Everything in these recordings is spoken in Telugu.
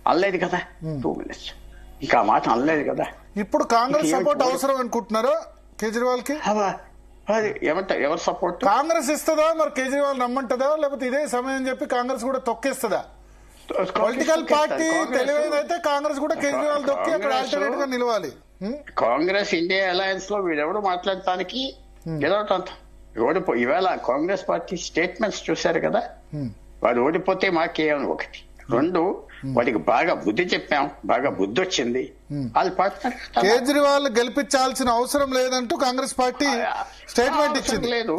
అనలేదు కదా 2 minutes. ఇంకా ఆ మాట అనలేదు కదా. ఇప్పుడు కాంగ్రెస్ సపోర్ట్ అవసరం అనుకుంటున్నారా కేజ్రీవాల్ కి? అది ఎవరు సపోర్ట్? కాంగ్రెస్ ఇస్తుందా మరి కేజ్రీవాల్ నమ్మంటదా, లేకపోతే ఇదే సమయం చెప్పి కాంగ్రెస్ కూడా తొక్కేస్తుందా? పొలిటికల్ పార్టీ తెలివైనైతే కాంగ్రెస్ కూడా కేజ్రీవాల్ తొక్కి అక్కడ ఆల్టర్నేట్ గా నిలవాలి. కాంగ్రెస్ ఇండియా అలయన్స్ లో వీడెవడు మాట్లాడటానికి ఈవేళ కాంగ్రెస్ పార్టీ స్టేట్మెంట్స్ చూశారు కదా. వాడు ఓడిపోతే మాకేమని ఒకటి, 2 వాడికి బాగా బుద్ధి చెప్పాం, బాగా బుద్ధి వచ్చింది. వాళ్ళు పార్ట్నర్ కేజ్రీవాల్ గెలిపించాల్సిన అవసరం లేదంటూ కాంగ్రెస్ పార్టీ స్టేట్మెంట్ ఇచ్చింది. లేదు,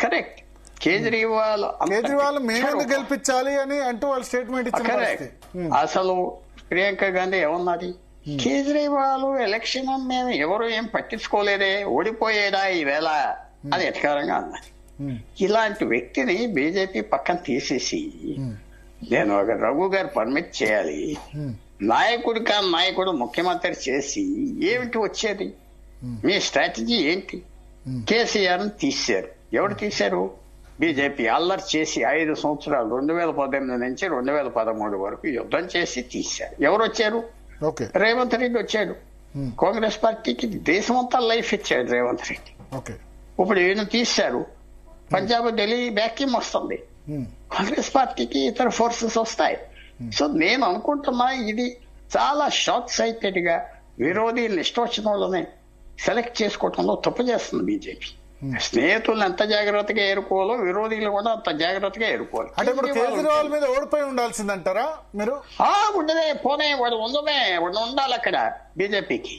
కరెక్ట్. కేజ్రీవాల్ మేము గెలిపించాలి అని అంటూ వాళ్ళు స్టేట్మెంట్ ఇచ్చారు. అసలు ప్రియాంక గాంధీ ఏమన్నది? కేజ్రీవాల్ ఎలక్షన్ మేము ఎవరు ఏం పట్టించుకోలేదే, ఓడిపోయేదా ఈవేళ అది ఎటకారంగా అన్నది. ఇలాంటి వ్యక్తిని బీజేపీ పక్కన తీసేసి నేను ఒక రఘు గారు పర్మిట్ చేయాలి, నాయకుడు కాని నాయకుడు ముఖ్యమంత్రి చేసి ఏమిటి వచ్చేది? మీ స్ట్రాటజీ ఏంటి? కేసీఆర్ ని తీశారు. ఎవరు తీశారు? బీజేపీ అల్లరి చేసి 5 సంవత్సరాలు 2018 నుంచి 2013 వరకు యుద్ధం చేసి తీశారు. ఎవరు వచ్చారు? రేవంత్ రెడ్డి వచ్చాడు. కాంగ్రెస్ పార్టీకి దేశమంతా లైఫ్ ఇచ్చాడు రేవంత్ రెడ్డి. ఇప్పుడు ఈయన తీశారు. పంజాబ్ ఢిల్లీ వ్యాక్యూమ్ వస్తుంది, కాంగ్రెస్ పార్టీకి ఇతర ఫోర్సెస్ వస్తాయి. సో నేను అనుకుంటున్నా ఇది చాలా షార్ట్ సైటెడ్ గా విరోధీలు ఇష్టం వచ్చిన వాళ్ళని సెలెక్ట్ చేసుకోవటంలో తప్పు చేస్తుంది బీజేపీ. స్నేహితులను ఎంత జాగ్రత్తగా ఎరుకోవాలో విరోధీలు కూడా అంత జాగ్రత్తగా ఎరుకోవాలి. అంటే ఇప్పుడు కేజ్రీవాల్ మీద ఓడిపోయి ఉండాల్సిందంటారా మీరు? ఉండదే, పోనే, వాడు ఉండాలి అక్కడ, బీజేపీకి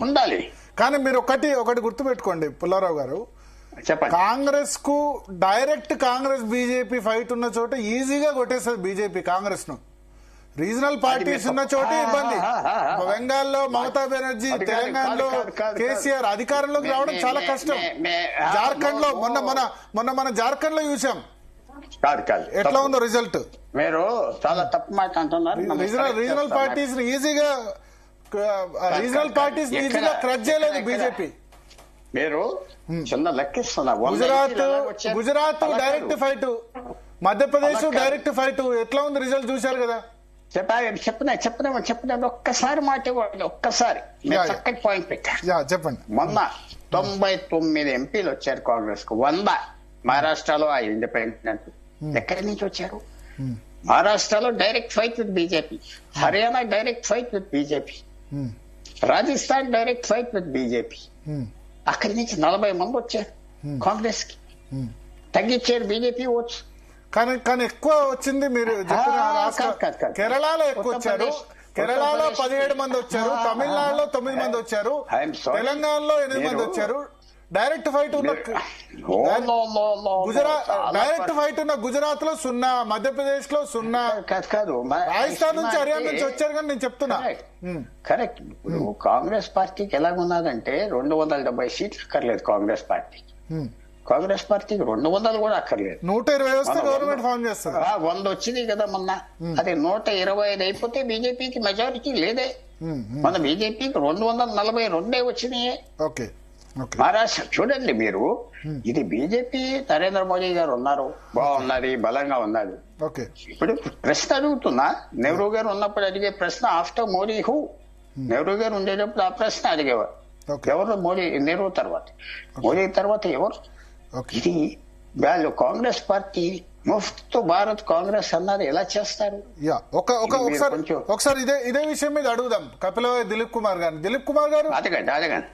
ఉండాలి. కానీ మీరు ఒకటి గుర్తుపెట్టుకోండి పుల్లారావు గారు, చెప్పండి. కాంగ్రెస్ కు డైరెక్ట్ కాంగ్రెస్ బీజేపీ ఫైట్ ఉన్న చోట ఈజీగా కొట్టేస్తుంది బీజేపీ కాంగ్రెస్ ను. రీజనల్ పార్టీస్ ఉన్న చోట ఇబ్బంది. బెంగాల్లో మమతా బెనర్జీ, తెలంగాణలో కేసీఆర్ అధికారంలోకి రావడం చాలా కష్టం. జార్ఖండ్ లో మన జార్ఖండ్ లో చూసాం ఎట్లా ఉందో రిజల్ట్. మీరు చాలా తప్పు మాట అంటున్నారు. రీజనల్ పార్టీస్ ఈజీగా క్రష్ చేయలేదు బీజేపీ. మీరు చిన్న లెక్కిస్తున్నా, Gujarat direct fight, Madhya Pradesh direct fight, ఎట్లా ఉంది రిజల్ట్ చూశారు కదా. చెప్పిన ఒక్కసారి మాట ఇవ్వండి, ఒక్కసారి చక్కటి పాయింట్ పెట్టారు. చెప్పండి. మొన్న 99 ఎంపీలు వచ్చారు కాంగ్రెస్ కు, 100 మహారాష్ట్రలో ఆ ఇండిపెండెంట్. ఎక్కడి నుంచి వచ్చారు? మహారాష్ట్రలో direct fight with BJP, Haryana direct fight with BJP, Rajasthan direct fight with BJP. అక్కడి నుంచి 40 మంది వచ్చారు కాంగ్రెస్ కి, తగ్గించారు బీజేపీ ఓట్స్. కానీ ఎక్కువ వచ్చింది మీరు చెప్పిన రాష్ట్రం. కేరళలో ఎక్కువ వచ్చారు, కేరళలో 17 మంది వచ్చారు, తమిళనాడులో 9 మంది వచ్చారు, తెలంగాణలో 8 మంది వచ్చారు. డైరెక్ట్ ఫైట్ ఉన్న గుజరాత్ లో 0, మధ్యప్రదేశ్ లో 0, రాజస్థాన్ నుంచి హర్యానా నుంచి వచ్చారు. కానీ నేను చెప్తున్నా కరెక్ట్. ఇప్పుడు కాంగ్రెస్ పార్టీకి ఎలాగున్నదంటే 270 సీట్లు అక్కర్లేదు కాంగ్రెస్ పార్టీకి. కాంగ్రెస్ పార్టీకి 200 కూడా అక్కర్లేదు. 120 వస్తే గవర్నమెంట్ ఫామ్ చేస్తారు. 100 వచ్చింది కదా మొన్న, అది 125 అయిపోతే బీజేపీకి మెజారిటీ లేదే. మన బీజేపీకి 242 వచ్చినాయే. మహారాష్ట్ర చూడండి మీరు, ఇది బీజేపీ నరేంద్ర మోదీ గారు ఉన్నారు, బాగున్నది, బలంగా ఉన్నది. ఇప్పుడు ప్రశ్న అడుగుతున్నా, నెహ్రూ గారు ఉన్నప్పుడు అడిగే ప్రశ్న ఆఫ్టర్ మోడీ హూ. నెహ్రూ గారు ఉండేటప్పుడు ఆ ప్రశ్న అడిగేవారు, ఎవరు మోడీ, నెహ్రూ తర్వాత, మోడీ తర్వాత ఎవరు? ఇది వాళ్ళు కాంగ్రెస్ పార్టీ ముఫ్త్ భారత్ కాంగ్రెస్ అన్నారు, ఎలా చేస్తారు? ఒకసారి ఇదే విషయం మీద అడుగుదాం కపిల దిలీప్ కుమార్ గారు. దిలీప్ కుమార్ గారు అడగండి.